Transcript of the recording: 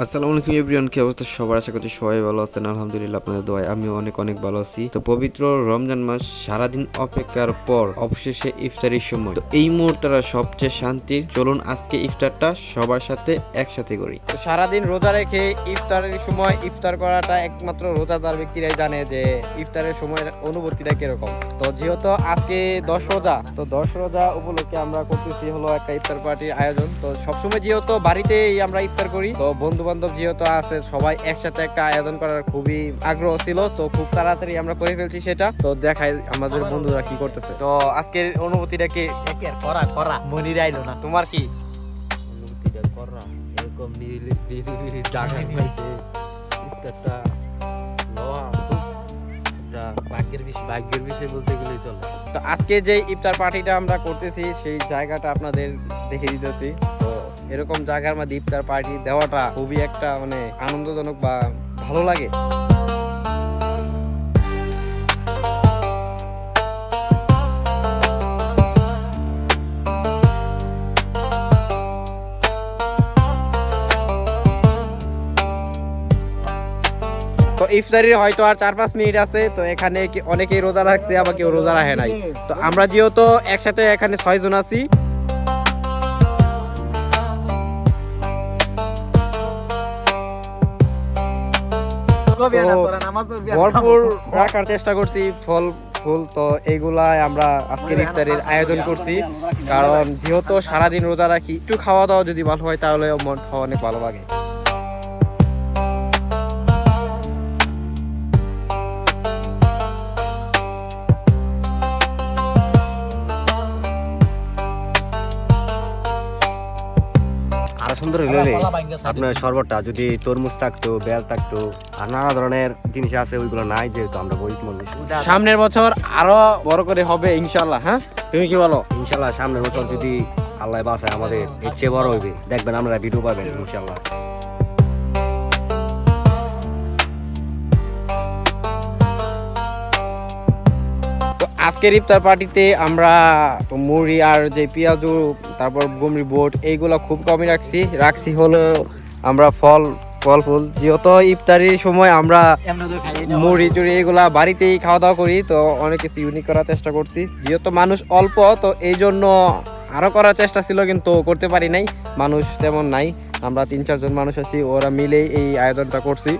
আসসালামু আলাইকুম এভরিওয়ান, কি অবস্থা সবার? আশা করছি সবাই ভালো আছেন। আলহামদুলিল্লাহ আপনাদের দোয়ায় আমিও অনেক অনেক ভালো আছি। তো পবিত্র রমজান মাস সারাদিন অপেক্ষার পর অবশেষে ইফতারির সময়, তো এই মুহূর্তটা সবচেয়ে শান্তির। চলুন আজকে ইফতারটা সবার সাথে একসাথে করি। তো সারাদিন রোজা রেখে ইফতারের সময় ইফতার করাটা একমাত্র রোজাদার ব্যক্তিরাই জানে যে ইফতারের সময় অনুভূতিটা কিরকম। তো যেহেতু আজকে 10 রোজা, তো 10 রোজা উপলক্ষে আমরা করতেছি হলো একটা ইফতার পার্টির আয়োজন। তো সবসময় যেহেতু বাড়িতেই আমরা ইফতার করি, তো বন্ধু বান্ধব যেহেতু আছে সবাই একসাথে একটা আয়োজন করার খুবই আগ্রহ ছিল, তো খুব তাড়াতাড়ি আমরা করে ফেলছি সেটা। তো দেখাই আমাদের বন্ধুরা কি করতেছে। তো আজকের অনুভূতিটা কি? করা মনির আইলো না। তোমার কি অনুভূতিটা করা এরকম জায়গার মধ্যে ইফতারটা লওয়া একটা ভাগ্যের বিষয় বলতে গেলেই চলে। তো আজকে যে ইফতার পার্টিটা আমরা করতেছি সেই জায়গাটা আপনাদের দেখে দিতেছি। তো এরকম জায়গার মধ্যে ইফতার পার্টি দেওয়াটা খুবই একটা মানে আনন্দজনক বা ভালো লাগে। তো ইফতারির হয়তো আর 4-5 মিনিট আছে। তো এখানে অনেকেই রোজা রাখছে, আবার কেউ রোজা রাখে নাই। তো আমরা যেহেতু একসাথে এখানে 6 জন আছি, ভরপুর রাখার চেষ্টা করছি ফল ফুল। তো এইগুলাই আমরা আজকের ইফতারের আয়োজন করছি, কারণ যেহেতু সারাদিন রোজা রাখি, একটু খাওয়া দাওয়া যদি ভালো হয় তাহলে মন অনেক ভালো লাগে। আরো সুন্দর হইলে আপনার শরবতটা যদি তরমুজ থাকতো, বেল থাকতো, আর নানা ধরনের জিনিস আছে, ওইগুলো নাই যেহেতু আমরা গরিব মানুষ। সামনের বছর আরো বড় করে হবে ইনশাল্লাহ। হ্যাঁ, তুমি কি বলো? ইনশাল্লাহ সামনের বছর যদি আল্লাহ বাঁচায় আমাদের এর চেয়ে বড় হইবে, দেখবেন আমরা ভিডিও পাবেন ইনশাল্লাহ। তো আজকের ইফতার পার্টিতে আমরা মুড়ি আর যে পেঁয়াজু, তারপর গুমরি বোট, এইগুলো খুব কমই রাখছি হলো আমরা ফল ফুল। যেহেতু ইফতারির সময় আমরা মুড়ি টুড়ি এগুলা বাড়িতেই খাওয়া দাওয়া করি, তো অনেক কিছু ইউনিক করার চেষ্টা করছি। যেহেতু মানুষ অল্প, তো এই জন্য আরো করার চেষ্টা ছিল, কিন্তু করতে পারি নাই, মানুষ তেমন নাই। আমরা 3-4 জন মানুষ আছি, ওরা মিলেই এই আয়োজনটা করছি।